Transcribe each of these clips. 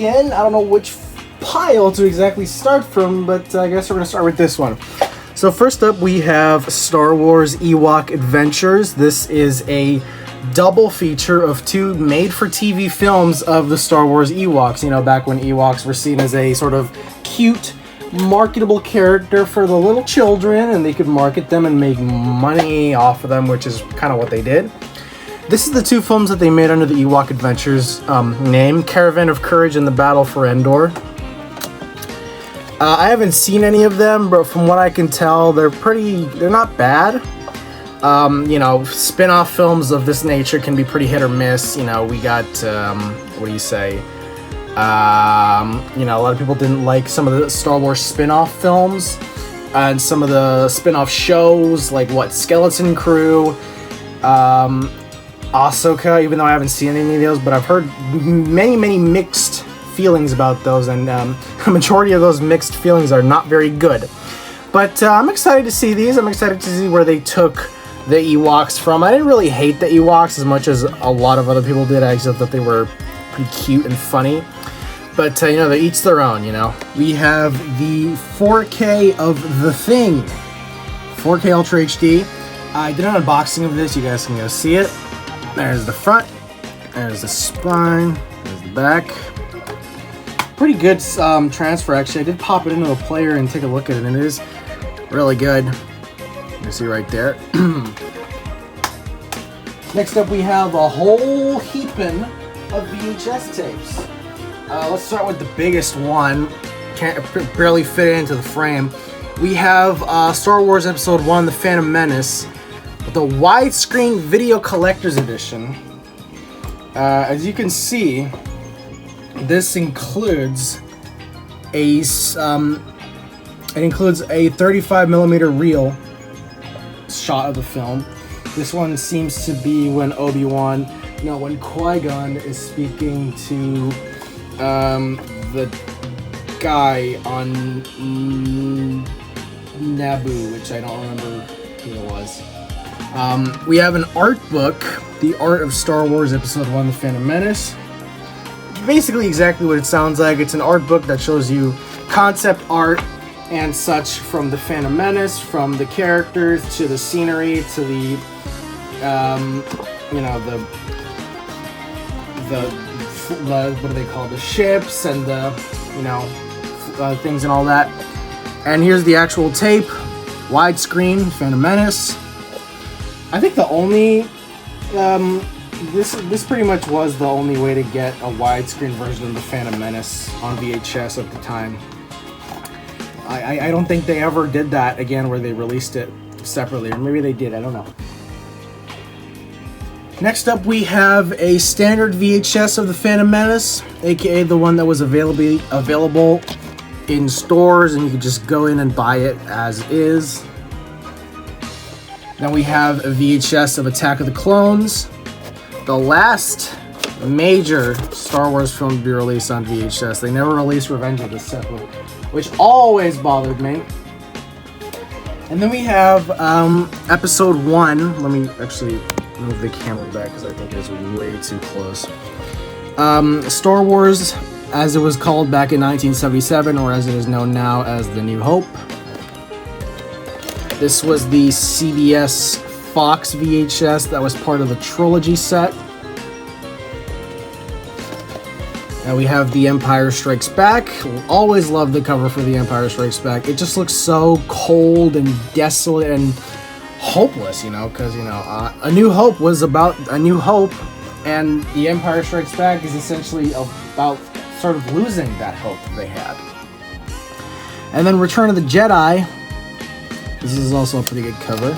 again. I don't know which pile to exactly start from, but I guess we're going to start with this one. So first up, we have Star Wars Ewok Adventures. This is a double feature of two made-for-TV films of the Star Wars Ewoks. You know, back when Ewoks were seen as a sort of cute, marketable character for the little children, and they could market them and make money off of them, which is kind of what they did. This is the two films that they made under the Ewok Adventures name, Caravan of Courage and The Battle for Endor. I haven't seen any of them, but from what I can tell, they're not bad. You know, spin-off films of this nature can be pretty hit or miss. You know, we got, what do you say? You know, a lot of people didn't like some of the Star Wars spin-off films and some of the spin-off shows, like Skeleton Crew, Ahsoka, even though I haven't seen any of those, but I've heard many mixed feelings about those, and a majority of those mixed feelings are not very good. But I'm excited to see these. I'm excited to see where they took the Ewoks from. I didn't really hate the Ewoks as much as a lot of other people did. I just thought they were pretty cute and funny. But, you know, they each their own, you know. We have the 4K of The Thing. 4K Ultra HD. I did an unboxing of this. You guys can go see it. There's the front. There's the spine. There's the back. Pretty good transfer, actually. I did pop it into a player and take a look at it, and it is really good. You can see right there. Next up, we have a whole heaping of VHS tapes. Let's start with the biggest one. Can't barely fit it into the frame. We have Star Wars Episode 1, The Phantom Menace, with the widescreen video collector's edition. As you can see, this includes a 35mm reel shot of the film. This one seems to be when when Qui-Gon is speaking to the guy on Naboo, which I don't remember who it was. We have an art book, The Art of Star Wars Episode 1, The Phantom Menace. Basically exactly what it sounds like. It's an art book that shows you concept art and such from the Phantom Menace, from the characters to the scenery to the you know, the what do they call the ships and the, you know, things and all that. And here's the actual tape, widescreen, Phantom Menace. I think the only this pretty much was the only way to get a widescreen version of the Phantom Menace on VHS at the time. I don't think they ever did that again where they released it separately, or maybe they did, I don't know. Next up, we have a standard VHS of the Phantom Menace, aka the one that was available in stores, and you could just go in and buy it as is. Then we have a VHS of Attack of the Clones, the last major Star Wars film to be released on VHS. They never released Revenge of the Sith, which always bothered me. And then we have Episode 1. Let me actually move the camera back because I think it's way too close. Star Wars, as it was called back in 1977, or as it is known now as The New Hope. This was the CBS Fox VHS that was part of the trilogy set. Now we have The Empire Strikes Back. Always loved the cover for The Empire Strikes Back. It just looks so cold and desolate and hopeless, you know, because, you know, A New Hope was about a new hope, and The Empire Strikes Back is essentially about sort of losing that hope they had. And then Return of the Jedi. This is also a pretty good cover.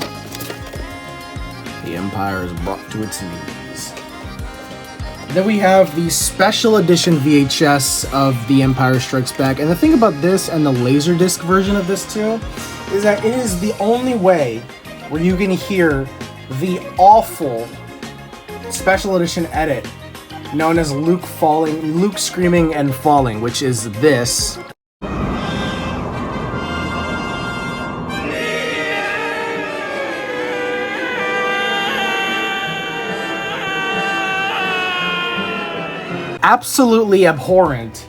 The Empire is brought to its knees. Then we have the special edition VHS of The Empire Strikes Back. And the thing about this and the Laserdisc version of this too is that it is the only way where you can hear the awful special edition edit known as Luke screaming and falling, which is this. Absolutely abhorrent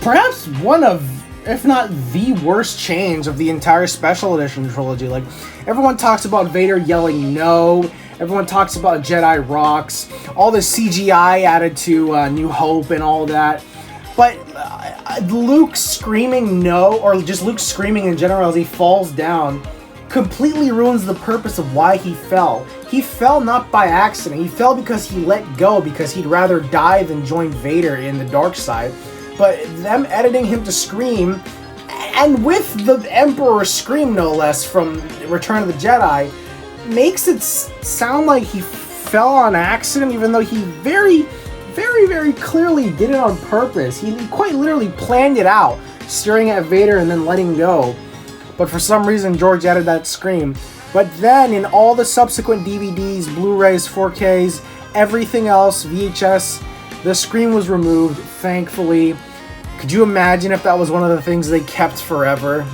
perhaps one of, if not the worst change of the entire special edition trilogy. Like, everyone talks about Vader yelling no, everyone talks about Jedi rocks, all the CGI added to New Hope and all that, but Luke screaming no, or just Luke screaming in general as he falls down, completely ruins the purpose of why he fell. He fell not by accident, he fell because he let go, because he'd rather die than join Vader in the dark side. But them editing him to scream, and with the Emperor's scream no less from Return of the Jedi, makes it sound like he fell on accident, even though he very, very, very clearly did it on purpose. He quite literally planned it out, staring at Vader and then letting go. But for some reason, George added that scream. But then, in all the subsequent DVDs, Blu-rays, 4Ks, everything else, VHS, the scream was removed, thankfully. Could you imagine if that was one of the things they kept forever?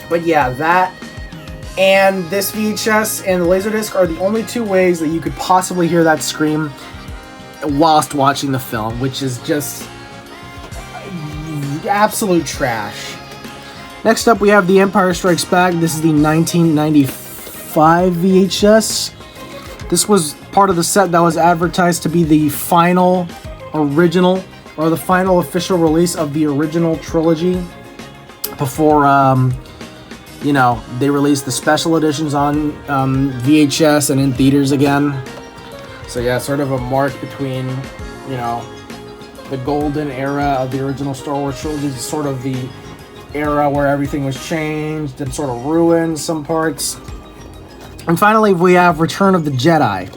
But yeah, that and this VHS and the Laserdisc are the only two ways that you could possibly hear that scream whilst watching the film, which is just absolute trash. Next up, we have The Empire Strikes Back. This is the 1995 VHS. This was part of the set that was advertised to be the final original, or the final official release of the original trilogy before, they released the special editions on VHS and in theaters again. So yeah, sort of a mark between, the golden era of the original Star Wars trilogy, sort of the era where everything was changed and sort of ruined some parts. And finally, we have Return of the Jedi.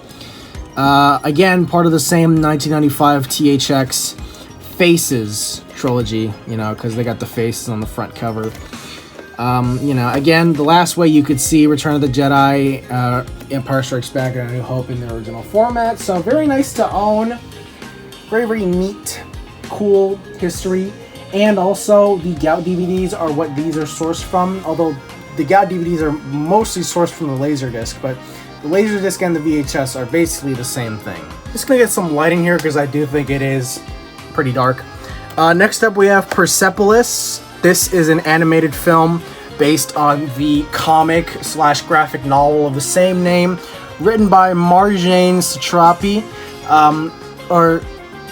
Again, part of the same 1995 THX Faces trilogy, because they got the faces on the front cover. Again, the last way you could see Return of the Jedi, Empire Strikes Back, and A New Hope in the original format. So very nice to own. Very, very neat, cool history. And also, the Gout DVDs are what these are sourced from, although the Gout DVDs are mostly sourced from the Laserdisc, but the Laserdisc and the VHS are basically the same thing. Just gonna get some lighting here because I do think it is pretty dark. Next up, we have Persepolis. This is an animated film based on the comic/graphic novel of the same name, written by Marjane Satrapi.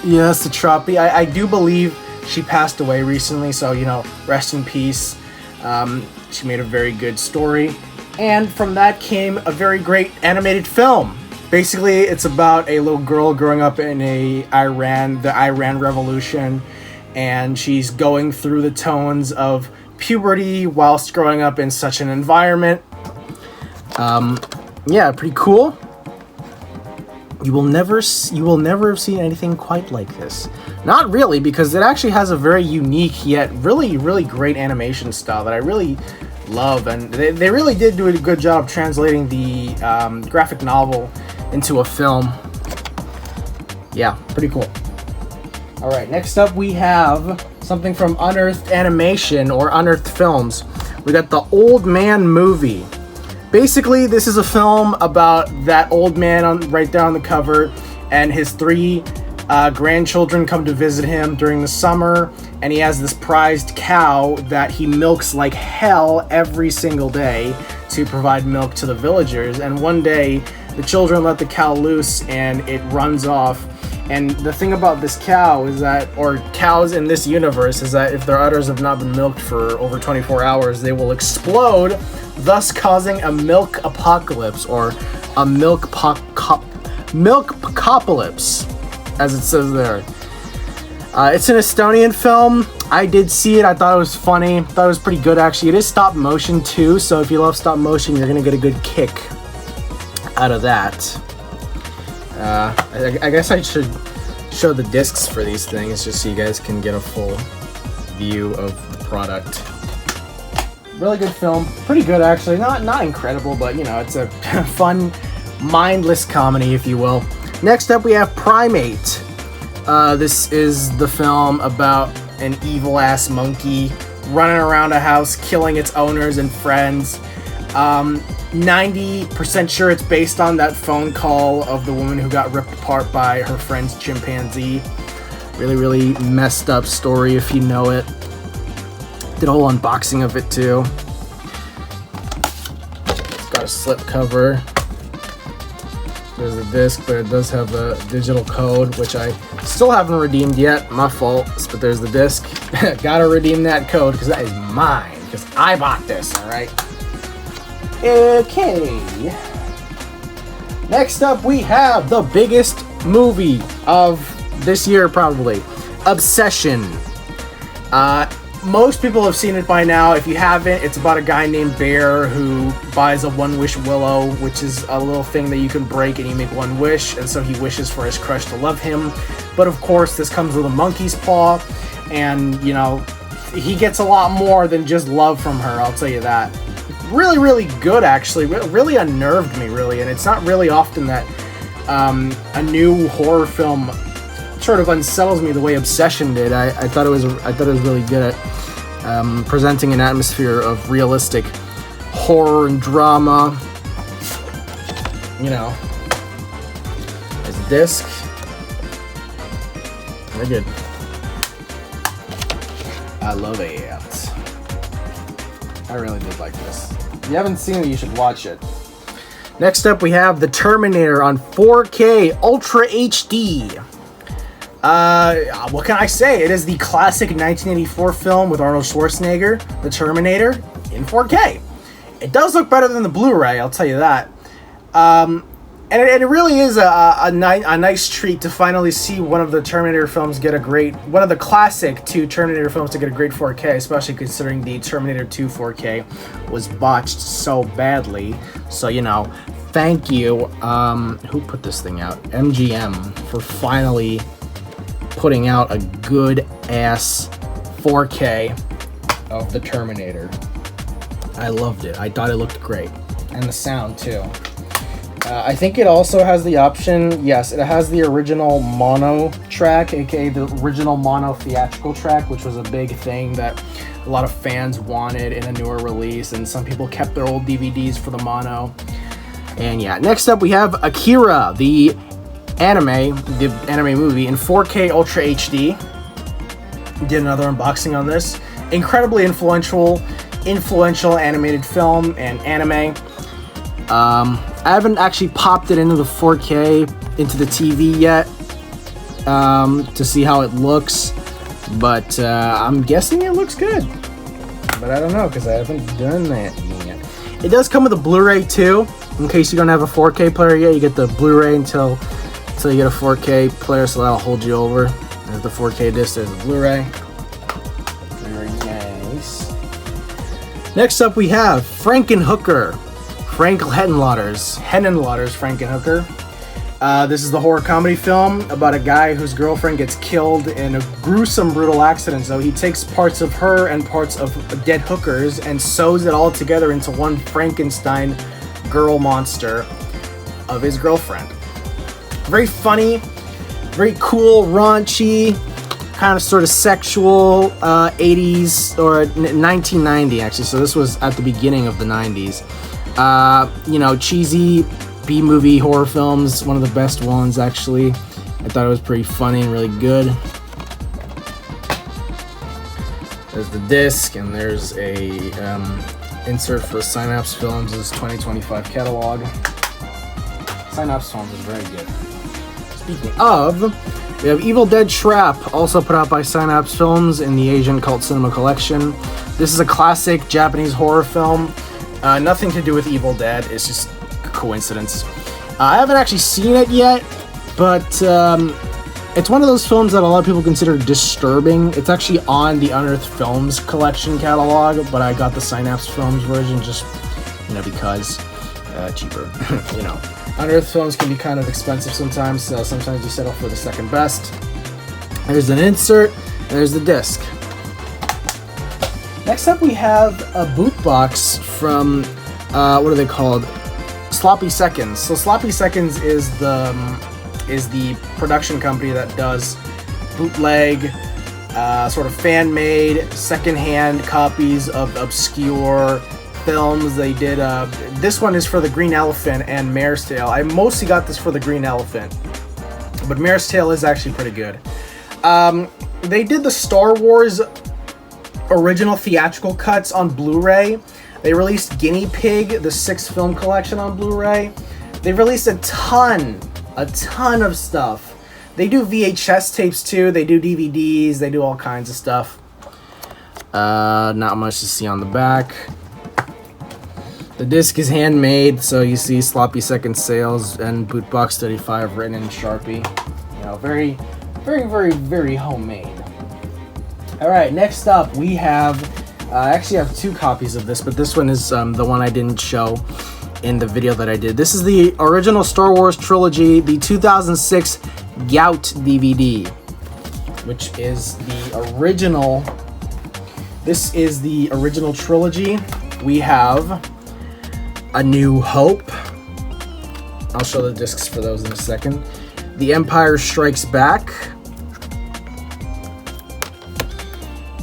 Satrapi. I do believe she passed away recently, so, rest in peace. She made a very good story. And from that came a very great animated film. Basically, it's about a little girl growing up in the Iran Revolution, and she's going through the tones of puberty whilst growing up in such an environment. Pretty cool. You will never have seen anything quite like this. Not really, because it actually has a very unique yet really, really great animation style that I really love, and they really did do a good job translating the graphic novel into a film. Yeah, pretty cool. Alright, next up we have something from Unearthed Animation, or Unearthed Films. We got The Old Man Movie. Basically, this is a film about that old man right there on the cover, and his three grandchildren come to visit him during the summer, and he has this prized cow that he milks like hell every single day to provide milk to the villagers. And one day, the children let the cow loose, and it runs off. And the thing about this cow is that, or cows in this universe, is that if their udders have not been milked for over 24 hours, they will explode, thus causing a milk apocalypse, or a milk-apocalypse, as it says there. It's an Estonian film. I did see it. I thought it was funny. Thought it was pretty good, actually. It is stop motion too, so if you love stop motion, you're gonna get a good kick out of that. I guess I should show the discs for these things just so you guys can get a full view of the product. Really good film. Pretty good, actually. Not incredible, but it's a fun, mindless comedy, if you will. Next up, we have Primate. This is the film about an evil-ass monkey running around a house, killing its owners and friends. 90% sure it's based on that phone call of the woman who got ripped apart by her friend's chimpanzee. Really, really messed up story if you know it. Did a whole unboxing of it too. It's got a slip cover. There's the disc, but it does have a digital code, which I still haven't redeemed yet. My fault, but there's the disc. Gotta redeem that code because that is mine, because I bought this, alright? Okay. Next up, we have the biggest movie of this year, probably. Obsession. Most people have seen it by now. If you haven't, it's about a guy named Bear who buys a one-wish willow, which is a little thing that you can break and you make one wish, and so he wishes for his crush to love him. But of course, this comes with a monkey's paw, and, you know, he gets a lot more than just love from her, I'll tell you that. Really, really good, actually. Really unnerved me, really, and it's not really often that a new horror film sort of unsettles me the way Obsession did. I thought it was really good at presenting an atmosphere of realistic horror and drama. You know, there's a disc. Very good. I love it. I really did like this. If you haven't seen it, you should watch it. Next up, we have The Terminator on 4K Ultra HD. What can I say? It is the classic 1984 film with Arnold Schwarzenegger, The Terminator, in 4K. It does look better than the Blu-ray, I'll tell you that. And it really is a nice treat to finally see one of the Terminator films get a great, one of the classic two Terminator films to get a great 4K, especially considering the Terminator 2 4K was botched so badly. So, you know, thank you, who put this thing out? MGM, for finally putting out a good-ass 4K of the Terminator. I loved it. I thought it looked great. And the sound, too. I think it also has the option, yes, it has the original mono track, aka the original mono theatrical track, which was a big thing that a lot of fans wanted in a newer release, and some people kept their old DVDs for the mono. And yeah, next up we have Akira, the anime movie in 4K Ultra HD. Did another unboxing on this. Incredibly influential animated film and anime. I haven't actually popped it into the 4K into the TV yet to see how it looks, but I'm guessing it looks good. But I don't know because I haven't done that yet. It does come with a Blu-ray too. In case you don't have a 4K player yet, you get the Blu-ray until you get a 4K player, so that'll hold you over. There's the 4K disc, there's the Blu-ray. Very nice. Next up we have Frankenhooker. Frank Henenlotter's Frankenhooker. This is the horror comedy film about a guy whose girlfriend gets killed in a gruesome, brutal accident. So he takes parts of her and parts of dead hookers and sews it all together into one Frankenstein girl monster of his girlfriend. Very funny, very cool, raunchy, kind of sort of sexual 80s or 1990 actually. So this was at the beginning of the 90s. You know, cheesy B-movie horror films, one of the best ones actually. I thought it was pretty funny and really good. There's the disc, and there's a insert for Synapse Films' 2025 catalog. Synapse Films is very good. Speaking of, we have Evil Dead Trap, also put out by Synapse Films in the Asian Cult Cinema Collection. This is a classic Japanese horror film. Nothing to do with Evil Dead, it's just a coincidence. I haven't actually seen it yet, but it's one of those films that a lot of people consider disturbing. It's actually on the Unearthed Films collection catalog, but I got the Synapse Films version just, you know, because cheaper. You know, Unearthed Films can be kind of expensive sometimes, so sometimes you settle for the second best. There's an insert, and there's the disc. Next up, we have a boot box from, what are they called? Sloppy Seconds. So Sloppy Seconds is the production company that does bootleg, sort of fan-made, secondhand copies of obscure films. They did, this one is for The Green Elephant and Mare's Tale. I mostly got this for The Green Elephant, but Mare's Tale is actually pretty good. They did the Star Wars original theatrical cuts on Blu-ray. They released Guinea Pig, the 6-film collection on Blu-ray. They released a ton of stuff. They do VHS tapes too. They do DVDs. They do all kinds of stuff. Not much to see on the back. The disc is handmade, so you see Sloppy Second Sales and Bootbox 35 written in Sharpie. You know, very, very, very, very homemade. All right, next up we have, I actually have 2 copies of this, but this one is the one I didn't show in the video that I did. This is the original Star Wars trilogy, the 2006 Gout DVD, which is the original. This is the original trilogy. We have A New Hope. I'll show the discs for those in a second. The Empire Strikes Back.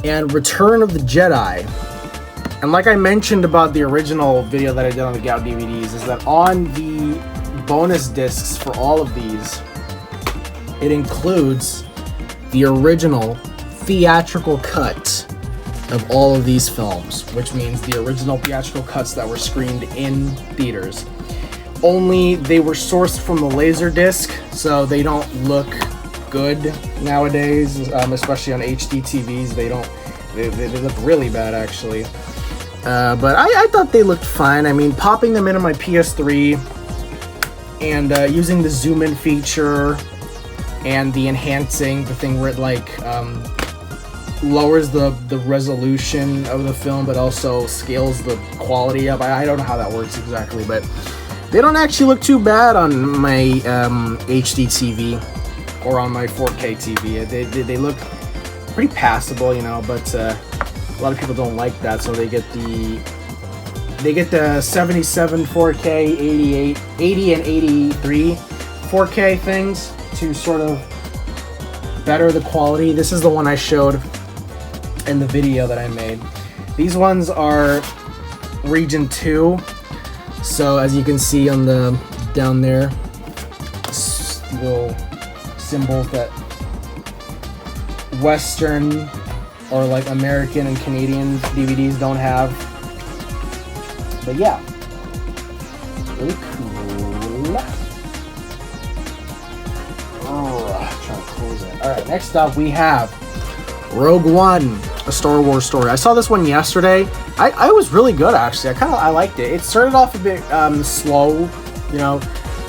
And Return of the Jedi. And like I mentioned about the original video that I did on the Gout DVDs, is that on the bonus discs for all of these, it includes the original theatrical cut of all of these films, which means the original theatrical cuts that were screened in theaters. Only they were sourced from the Laserdisc, so they don't look good nowadays, especially on HD TVs. They look really bad, actually. But I thought they looked fine. I mean, popping them into my PS3 and using the zoom in feature and the enhancing, the thing where it like lowers the resolution of the film but also scales the quality up. I don't know how that works exactly, but they don't actually look too bad on my HD TV or on my 4K TV. They look pretty passable, you know, but a lot of people don't like that, so they get the 77 4K, 80 and 83 4K things to sort of better the quality. This is the one I showed in the video that I made. These ones are region 2, so as you can see on the down there, this little symbol that Western or like American and Canadian DVDs don't have. But yeah, really cool. Oh, trying to close it. All right, next up we have Rogue One, A Star Wars Story. I saw this one yesterday. I was really good, actually. I liked it. It started off a bit slow, you know,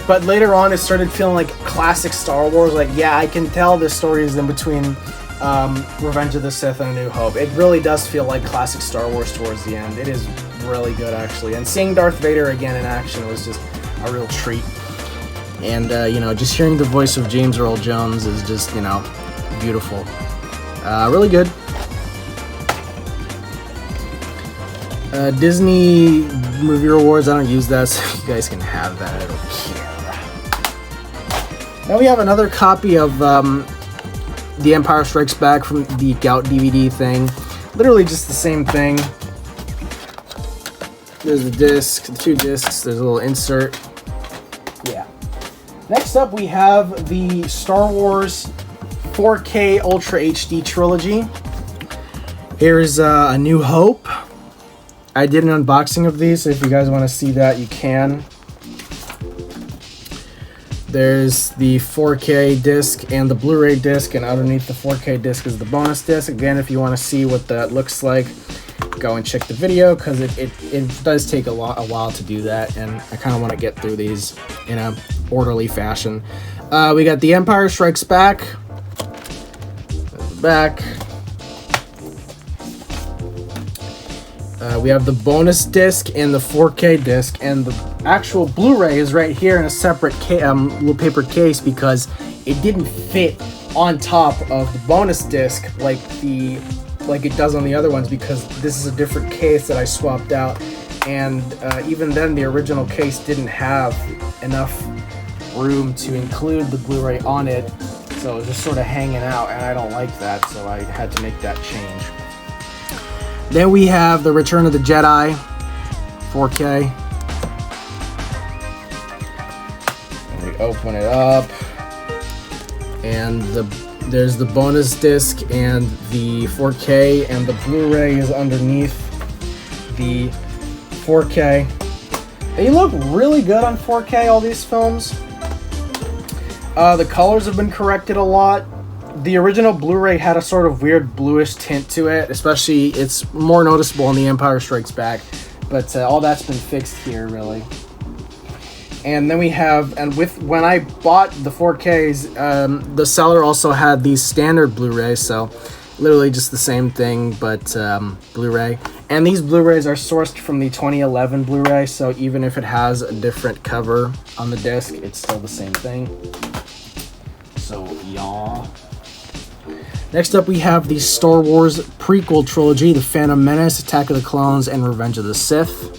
but later on it started feeling like classic Star Wars. Like, yeah, I can tell the story is in between Revenge of the Sith and A New Hope. It really does feel like classic Star Wars towards the end. It is really good, actually. And seeing Darth Vader again in action was just a real treat. And, you know, just hearing the voice of James Earl Jones is just, you know, beautiful. Really good. Disney Movie Rewards, I don't use that, so you guys can have that. I don't care. Now we have another copy of The Empire Strikes Back from the Gout DVD thing. Literally just the same thing. There's the disc, the 2 discs, there's a little insert. Yeah. Next up we have the Star Wars 4K Ultra HD trilogy. Here's A New Hope. I did an unboxing of these, so if you guys want to see that, you can. There's the 4K disc and the Blu-ray disc, and underneath the 4K disc is the bonus disc. Again, if you want to see what that looks like, go and check the video, because it does take a while to do that, and I kind of want to get through these in a orderly fashion. We got The Empire Strikes Back. There's the back. We have the bonus disc and the 4K disc, and the actual Blu-ray is right here in a separate little paper case because it didn't fit on top of the bonus disc like it does on the other ones, because this is a different case that I swapped out, and even then the original case didn't have enough room to include the Blu-ray on it, so it was just sort of hanging out, and I don't like that, so I had to make that change. Then we have the Return of the Jedi 4K. And we open it up, and the There's the bonus disc and the 4K, and the Blu-ray is underneath the 4K. They look really good on 4K, all these films. The colors have been corrected a lot. The original Blu-ray had a sort of weird bluish tint to it, especially it's more noticeable in The Empire Strikes Back, but all that's been fixed here, really. And then we have, when I bought the 4Ks, the seller also had these standard Blu-rays, so literally just the same thing, but Blu-ray. And these Blu-rays are sourced from the 2011 Blu-ray, so even if it has a different cover on the disc, it's still the same thing. So, yeah. Next up, we have the Star Wars prequel trilogy, The Phantom Menace, Attack of the Clones, and Revenge of the Sith.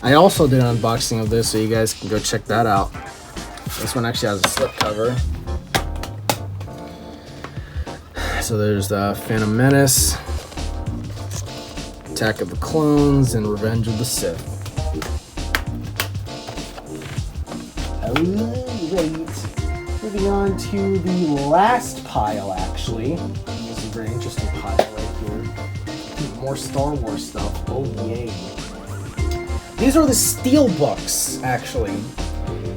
I also did an unboxing of this, so you guys can go check that out. This one actually has a slipcover. So there's the Phantom Menace, Attack of the Clones, and Revenge of the Sith. Alright. Moving on to the last pile, actually. This is a very interesting pile right here. More Star Wars stuff. Oh, yay. These are the Steelbooks, actually.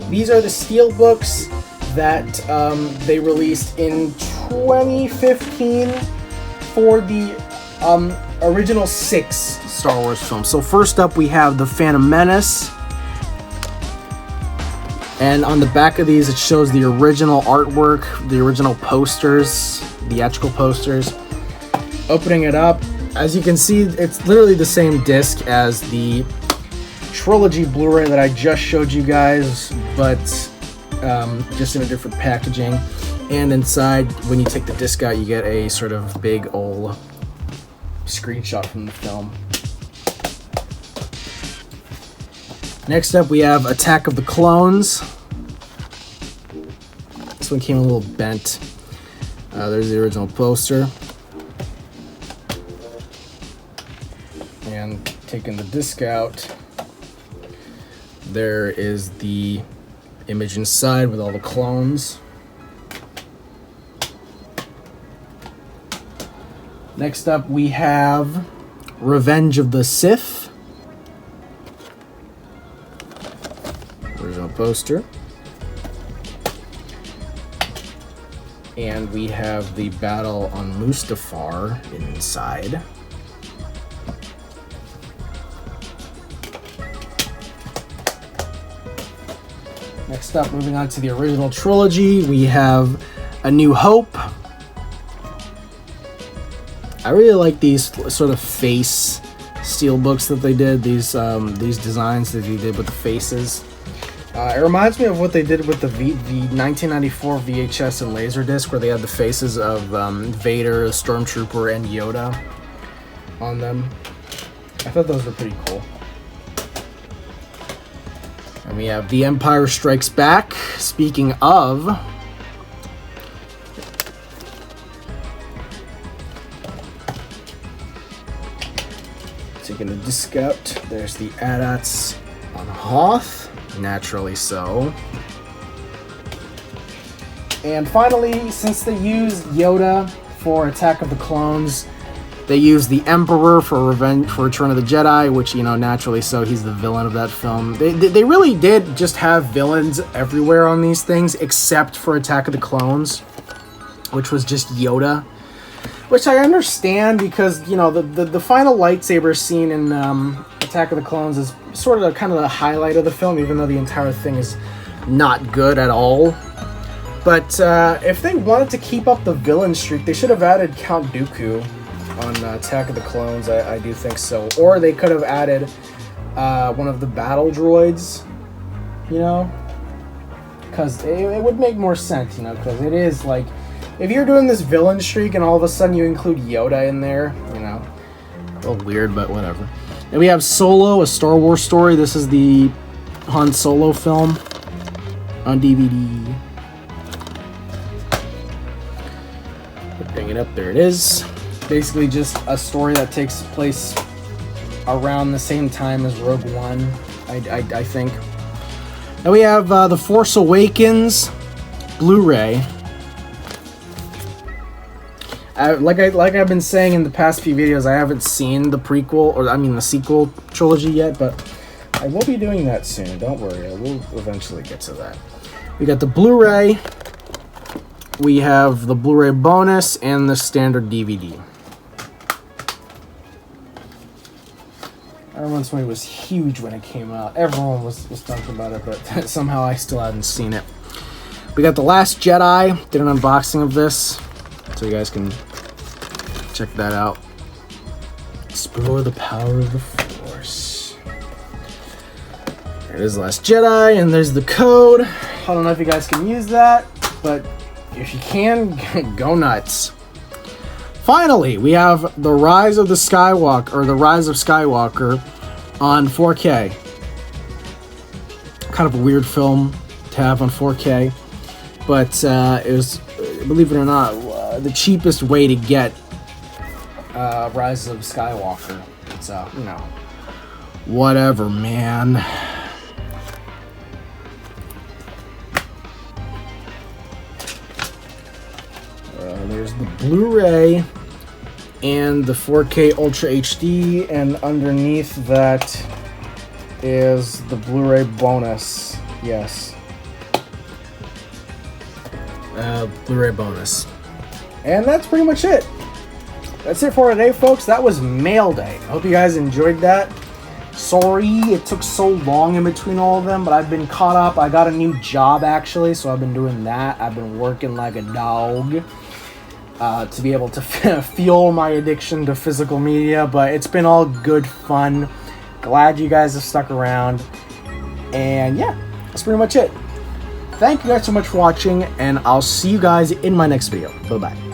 These are the Steelbooks that they released in 2015 for the original 6 Star Wars films. So first up, we have The Phantom Menace. And on the back of these, it shows the original artwork, the original posters, theatrical posters. Opening it up, as you can see, it's literally the same disc as the trilogy Blu-ray that I just showed you guys, but just in a different packaging. And inside, when you take the disc out, you get a sort of big old screenshot from the film. Next up, we have Attack of the Clones. This one came a little bent. There's the original poster. And taking the disc out, there is the image inside with all the clones. Next up, we have Revenge of the Sith. Original poster. And we have the battle on Mustafar inside. Next up, moving on to the original trilogy, we have A New Hope. I really like these sort of face steelbooks that they did, these designs that they did with the faces. It reminds me of what they did with the 1994 VHS and Laserdisc, where they had the faces of Vader, Stormtrooper, and Yoda on them. I thought those were pretty cool. And we have The Empire Strikes Back. Speaking of, taking the disc out, there's the AT-ATs on Hoth. Naturally so. And finally, since they used Yoda for Attack of the Clones, they used the Emperor for Return of the Jedi, which, you know, naturally so, he's the villain of that film. They really did just have villains everywhere on these things, except for Attack of the Clones, which was just Yoda. Which I understand, because, you know, the final lightsaber scene in Attack of the Clones is sort of kind of the highlight of the film, even though the entire thing is not good at all. But if they wanted to keep up the villain streak, they should have added Count Dooku on Attack of the Clones. I do think so. Or they could have added one of the battle droids, you know? Because it would make more sense, you know, because it is like, if you're doing this villain streak and all of a sudden you include Yoda in there, you know, a little weird, but whatever. And we have Solo, A Star Wars Story. This is the Han Solo film on DVD. Bring it up, there it is. Basically just a story that takes place around the same time as Rogue One, I think. Then we have The Force Awakens Blu-ray. like I've been saying in the past few videos, I haven't seen the prequel, or I mean the sequel trilogy yet, but I will be doing that soon. Don't worry, I will eventually get to that. We got the Blu-ray. We have the Blu-ray bonus and the standard DVD. I remember this movie was huge when it came out. Everyone was talking about it, but somehow I still hadn't seen it. We got The Last Jedi. Did an unboxing of this, so you guys can check that out. Explore the power of the Force. There it is, Last Jedi, and there's the code. I don't know if you guys can use that, but if you can, go nuts. Finally, we have The Rise of Skywalker on 4K. Kind of a weird film to have on 4K, but it was, believe it or not, the cheapest way to get Rise of Skywalker. So, you know, whatever, man. There's the Blu-ray and the 4K Ultra HD, and underneath that is the Blu-ray bonus. Yes. Blu-ray bonus. And that's pretty much it. That's it for today, folks. That was mail day. I hope you guys enjoyed that. Sorry it took so long in between all of them, but I've been caught up. I got a new job, actually, so I've been doing that. I've been working like a dog to be able to fuel my addiction to physical media, but it's been all good fun. Glad you guys have stuck around. And yeah, that's pretty much it. Thank you guys so much for watching, and I'll see you guys in my next video. Bye-bye.